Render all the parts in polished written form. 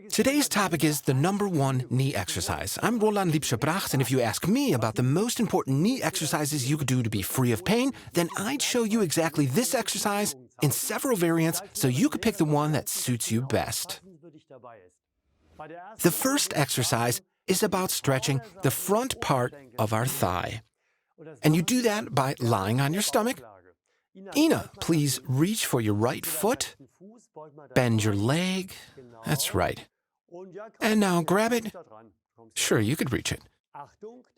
Today's topic is the #1 knee exercise. I'm Roland Liebscher-Bracht, and if you ask me about the most important knee exercises you could do to be free of pain, then I'd show you exactly this exercise in several variants so you could pick the one that suits you best. The first exercise is about stretching the front part of our thigh. And you do that by lying on your stomach. Ina, please reach for your right foot. Bend your leg. That's right. And now grab it. Sure, you could reach it.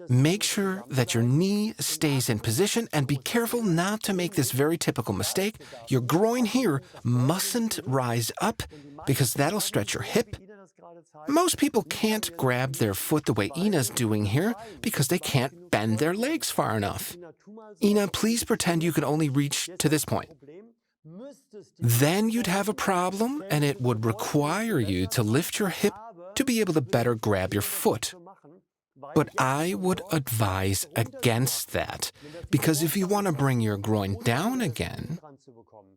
Make sure that your knee stays in position and be careful not to make this very typical mistake. Your groin here mustn't rise up because that'll stretch your hip. Most people can't grab their foot the way Ina's doing here because they can't bend their legs far enough. Ina, please pretend you can only reach to this point. Then you'd have a problem, and it would require you to lift your hip to be able to better grab your foot. But I would advise against that, because if you want to bring your groin down again,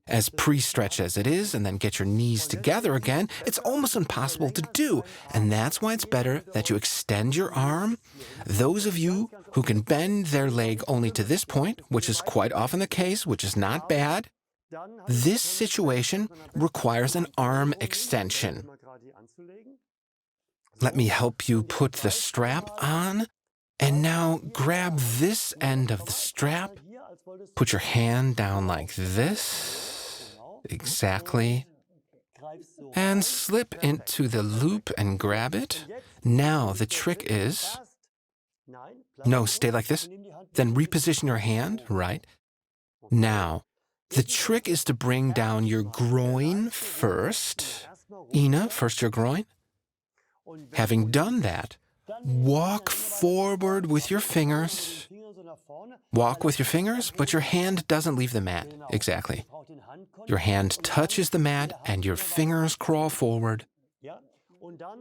as pre-stretched as it is, and then get your knees together again, it's almost impossible to do. And that's why it's better that you extend your arm. Those of you who can bend their leg only to this point, which is quite often the case, which is not bad, this situation requires an arm extension. Let me help you put the strap on. And now grab this end of the strap. Put your hand down like this. Exactly. And slip into the loop and grab it. Now the trick is... No, stay like this. Then reposition your hand, right? Now, the trick is to bring down your groin first. Ina, first your groin. Having done that, walk forward with your fingers. Walk with your fingers, but your hand doesn't leave the mat. Exactly. Your hand touches the mat and your fingers crawl forward,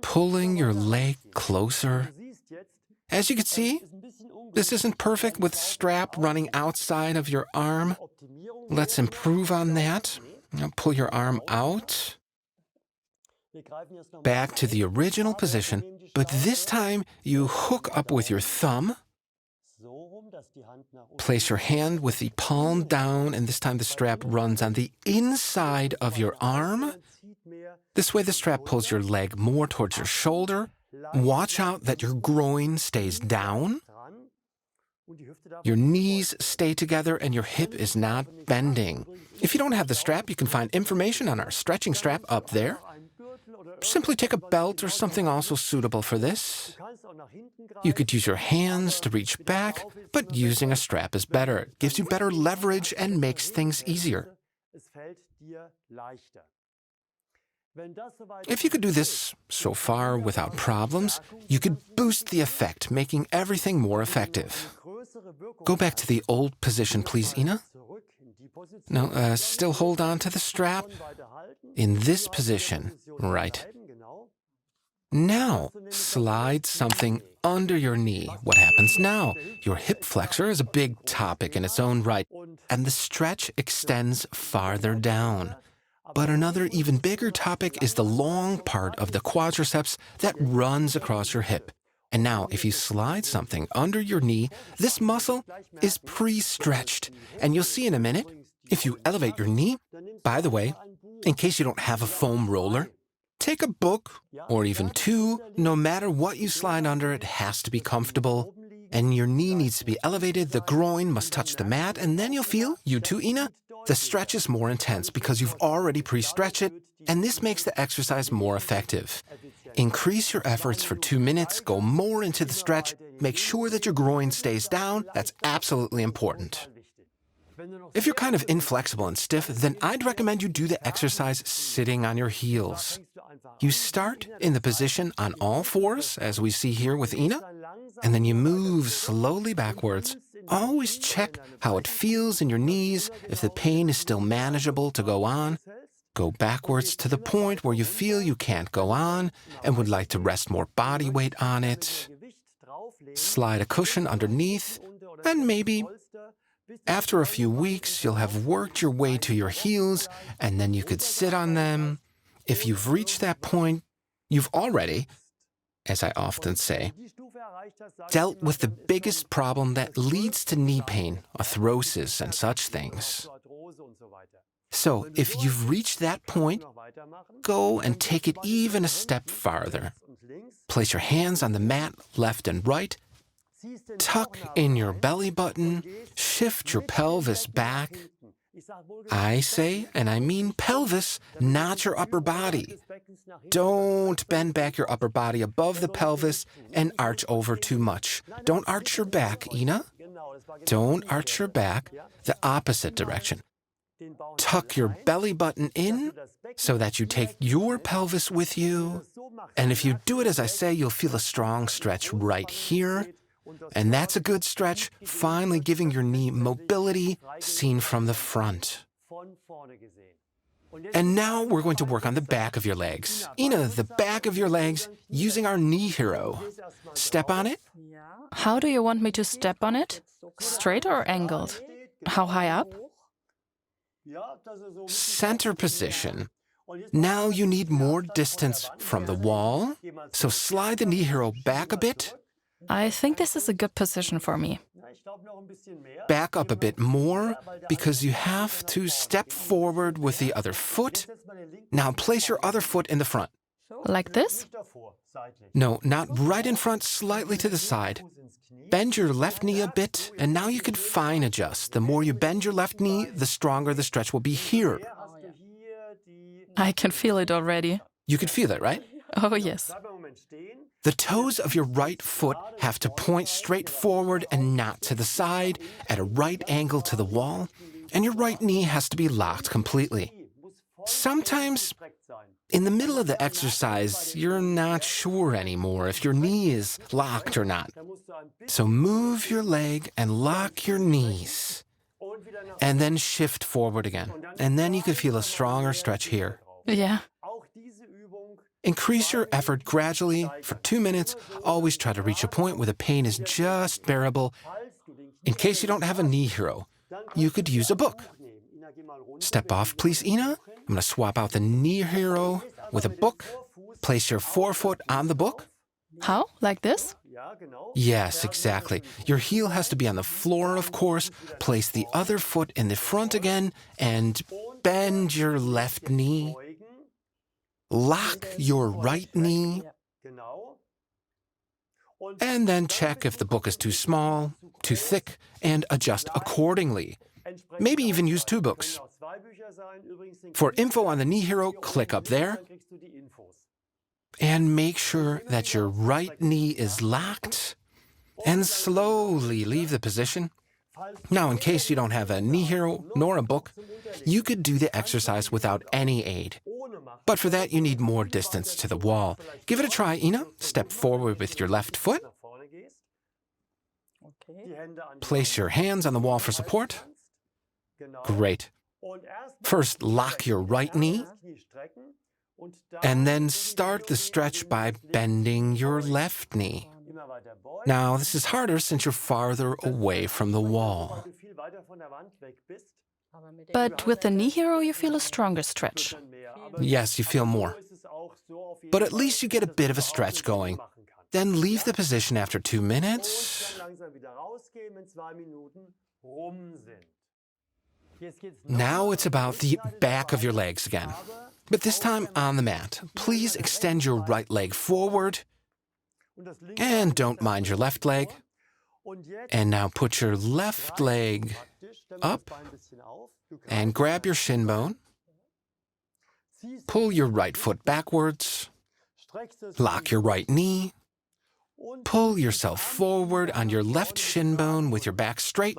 pulling your leg closer. As you can see, this isn't perfect with strap running outside of your arm. Let's improve on that. Now pull your arm out. Back to the original position, but this time you hook up with your thumb. Place your hand with the palm down, and this time the strap runs on the inside of your arm. This way the strap pulls your leg more towards your shoulder. Watch out that your groin stays down. Your knees stay together and your hip is not bending. If you don't have the strap, you can find information on our stretching strap up there. Simply take a belt or something also suitable for this. You could use your hands to reach back, but using a strap is better. It gives you better leverage and makes things easier. If you could do this so far without problems, you could boost the effect, making everything more effective. Go back to the old position, please, Ina. Now, still hold on to the strap. In this position, right. Now, slide something under your knee. What happens now? Your hip flexor is a big topic in its own right, and the stretch extends farther down. But another even bigger topic is the long part of the quadriceps that runs across your hip. And now, if you slide something under your knee, this muscle is pre-stretched. And you'll see in a minute, if you elevate your knee, by the way, in case you don't have a foam roller, take a book, or even two. No matter what you slide under, it has to be comfortable. And your knee needs to be elevated, the groin must touch the mat, and then you'll feel, you too, Ina, the stretch is more intense because you've already pre-stretched it, and this makes the exercise more effective. Increase your efforts for 2 minutes, go more into the stretch, make sure that your groin stays down. That's absolutely important. If you're kind of inflexible and stiff, then I'd recommend you do the exercise sitting on your heels. You start in the position on all fours, as we see here with Ina, and then you move slowly backwards. Always check how it feels in your knees, if the pain is still manageable to go on. Go backwards to the point where you feel you can't go on and would like to rest more body weight on it. Slide a cushion underneath, and maybe after a few weeks, you'll have worked your way to your heels, and then you could sit on them. If you've reached that point, you've already, as I often say, dealt with the biggest problem that leads to knee pain, arthrosis, and such things. So, if you've reached that point, go and take it even a step farther. Place your hands on the mat, left and right, tuck in your belly button, shift your pelvis back. I say, and I mean pelvis, not your upper body. Don't bend back your upper body above the pelvis and arch over too much. Don't arch your back, Ina. Don't arch your back the opposite direction. Tuck your belly button in so that you take your pelvis with you. And if you do it as I say, you'll feel a strong stretch right here. And that's a good stretch, finally giving your knee mobility seen from the front. And now we're going to work on the back of your legs. Ina, the back of your legs using our knee hero. Step on it. How do you want me to step on it? Straight or angled? How high up? Center position. Now you need more distance from the wall, so slide the knee hero back a bit. I think this is a good position for me. Back up a bit more, because you have to step forward with the other foot. Now place your other foot in the front. Like this? No, not right in front, slightly to the side. Bend your left knee a bit, and now you can fine adjust. The more you bend your left knee, the stronger the stretch will be here. I can feel it already. You can feel it, right? Oh, yes. The toes of your right foot have to point straight forward and not to the side, at a right angle to the wall, and your right knee has to be locked completely. Sometimes, in the middle of the exercise, you're not sure anymore if your knee is locked or not. So move your leg and lock your knees, and then shift forward again. And then you can feel a stronger stretch here. Yeah. Increase your effort gradually for 2 minutes. Always try to reach a point where the pain is just bearable. In case you don't have a knee hero, you could use a book. Step off, please, Ina. I'm going to swap out the knee hero with a book. Place your forefoot on the book. How? Like this? Yes, exactly. Your heel has to be on the floor, of course. Place the other foot in the front again and bend your left knee. Lock your right knee, and then check if the book is too small, too thick, and adjust accordingly. Maybe even use 2 books. For info on the knee hero, click up there, and make sure that your right knee is locked, and slowly leave the position. Now, in case you don't have a knee hero nor a book, you could do the exercise without any aid. But for that, you need more distance to the wall. Give it a try, Ina. Step forward with your left foot. Place your hands on the wall for support. Great. First, lock your right knee, and then start the stretch by bending your left knee. Now, this is harder since you're farther away from the wall. But with the knee hero, you feel a stronger stretch. Yes, you feel more. But at least you get a bit of a stretch going. Then leave the position after 2 minutes. Now it's about the back of your legs again. But this time on the mat. Please extend your right leg forward. And don't mind your left leg. And now put your left leg up and grab your shin bone. Pull your right foot backwards. Lock your right knee. Pull yourself forward on your left shin bone with your back straight.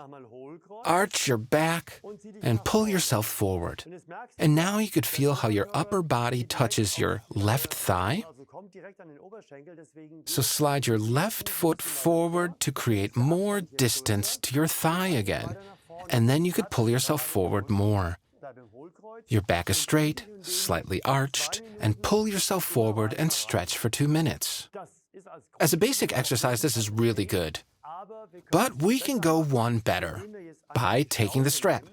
Arch your back and pull yourself forward. And now you could feel how your upper body touches your left thigh. So slide your left foot forward to create more distance to your thigh again. And then you could pull yourself forward more. Your back is straight, slightly arched, and pull yourself forward and stretch for 2 minutes. As a basic exercise, this is really good. But we can go one better by taking the strap.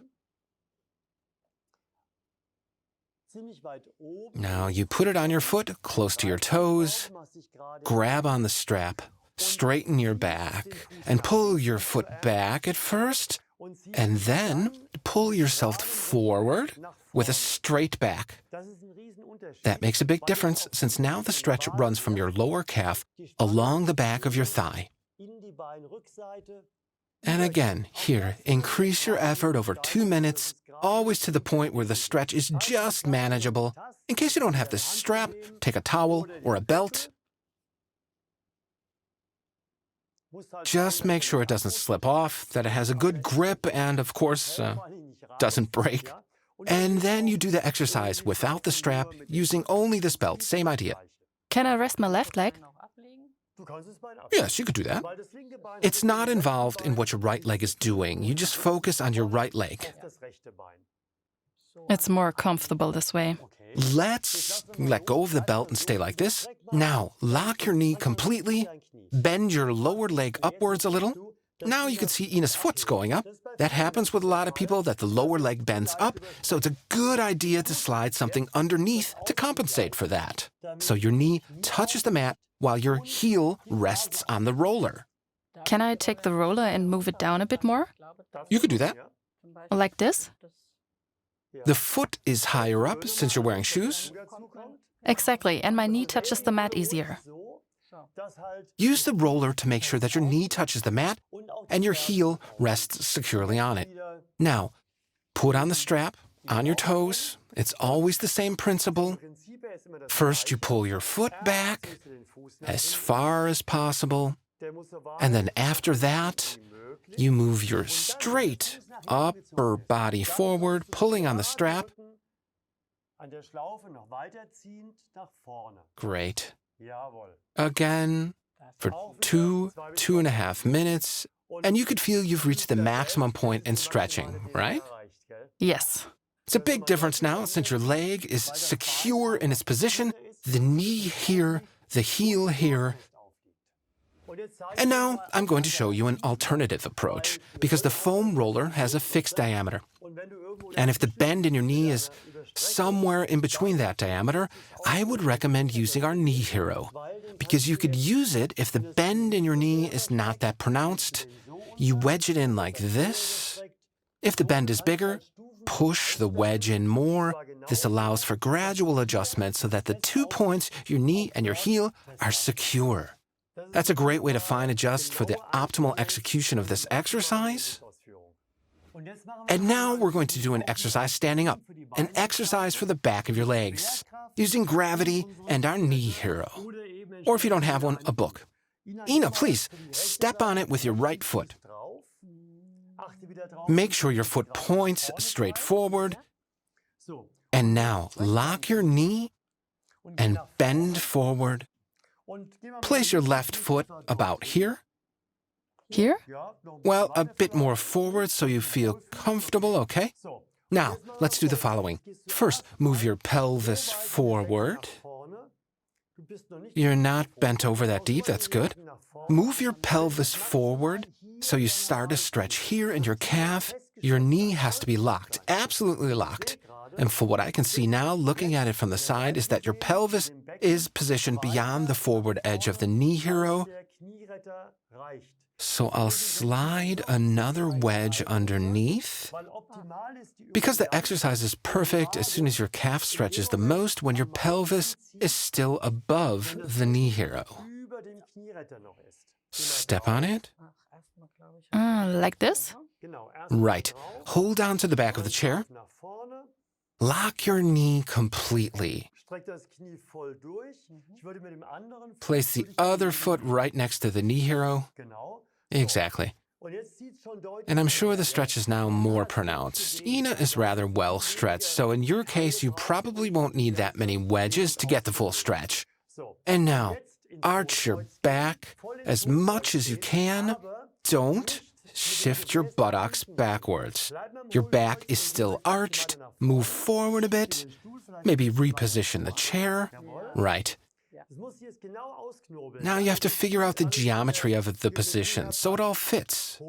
Now you put it on your foot, close to your toes, grab on the strap, straighten your back, and pull your foot back at first, and then pull yourself forward with a straight back. That makes a big difference since now the stretch runs from your lower calf along the back of your thigh. And again, here, increase your effort over 2 minutes, always to the point where the stretch is just manageable. In case you don't have the strap, take a towel or a belt. Just make sure it doesn't slip off, that it has a good grip, and of course, doesn't break. And then you do the exercise without the strap, using only this belt. Same idea. Can I rest my left leg? Yes, you could do that. It's not involved in what your right leg is doing. You just focus on your right leg. It's more comfortable this way. Let's let go of the belt and stay like this. Now, lock your knee completely. Bend your lower leg upwards a little. Now you can see Ina's foot's going up. That happens with a lot of people, that the lower leg bends up, so it's a good idea to slide something underneath to compensate for that. So your knee touches the mat while your heel rests on the roller. Can I take the roller and move it down a bit more? You could do that. Like this? The foot is higher up since you're wearing shoes. Exactly, and my knee touches the mat easier. Use the roller to make sure that your knee touches the mat and your heel rests securely on it. Now, put on the strap on your toes. It's always the same principle. First, you pull your foot back as far as possible, and then after that, you move your straight upper body forward, pulling on the strap. Great. Again, for 2.5 minutes, and you could feel you've reached the maximum point in stretching, right? Yes. It's a big difference now since your leg is secure in its position, the knee here, the heel here. And now I'm going to show you an alternative approach, because the foam roller has a fixed diameter. And if the bend in your knee is somewhere in between that diameter, I would recommend using our Knee Hero, because you could use it if the bend in your knee is not that pronounced. You wedge it in like this. If the bend is bigger, push the wedge in more. This allows for gradual adjustment so that the 2 points, your knee and your heel, are secure. That's a great way to fine adjust for the optimal execution of this exercise. And now we're going to do an exercise standing up, an exercise for the back of your legs, using gravity and our Knee Hero. Or if you don't have one, a book. Ina, please, step on it with your right foot. Make sure your foot points straight forward. And now, lock your knee and bend forward. Place your left foot about here. Here? Well, a bit more forward so you feel comfortable, okay? Now, let's do the following. First, move your pelvis forward. You're not bent over that deep, that's good. Move your pelvis forward so you start to stretch here in your calf. Your knee has to be locked, absolutely locked. And for what I can see now, looking at it from the side, is that your pelvis is positioned beyond the forward edge of the Knee Hero. So I'll slide another wedge underneath. Because the exercise is perfect as soon as your calf stretches the most when your pelvis is still above the Knee Hero. Step on it. Like this? Right. Hold on to the back of the chair. Lock your knee completely. Place the other foot right next to the Knee Hero. Exactly. And I'm sure the stretch is now more pronounced. Ina is rather well stretched, so in your case, you probably won't need that many wedges to get the full stretch. And now, arch your back as much as you can. Don't shift your buttocks backwards. Your back is still arched. Move forward a bit. Maybe reposition the chair. Right. Now you have to figure out the geometry of the position so it all fits.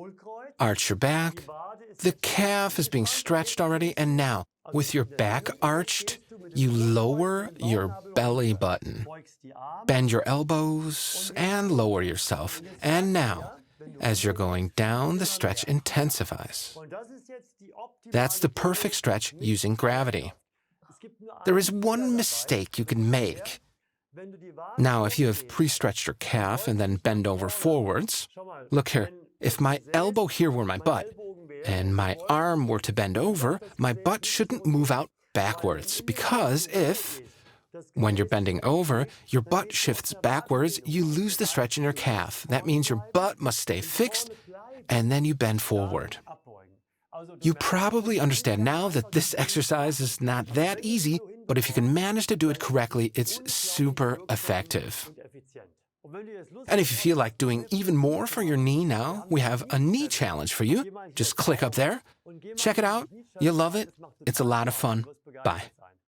Arch your back. The calf is being stretched already, and now, with your back arched, you lower your belly button. Bend your elbows and lower yourself. And now, as you're going down, the stretch intensifies. That's the perfect stretch using gravity. There is one mistake you can make. Now, if you have pre-stretched your calf and then bend over forwards, look here, if my elbow here were my butt, and my arm were to bend over, my butt shouldn't move out backwards, because when you're bending over, your butt shifts backwards, you lose the stretch in your calf. That means your butt must stay fixed, and then you bend forward. You probably understand now that this exercise is not that easy, but if you can manage to do it correctly, it's super effective. And if you feel like doing even more for your knee now, we have a knee challenge for you. Just click up there. Check it out. You'll love it. It's a lot of fun. Bye.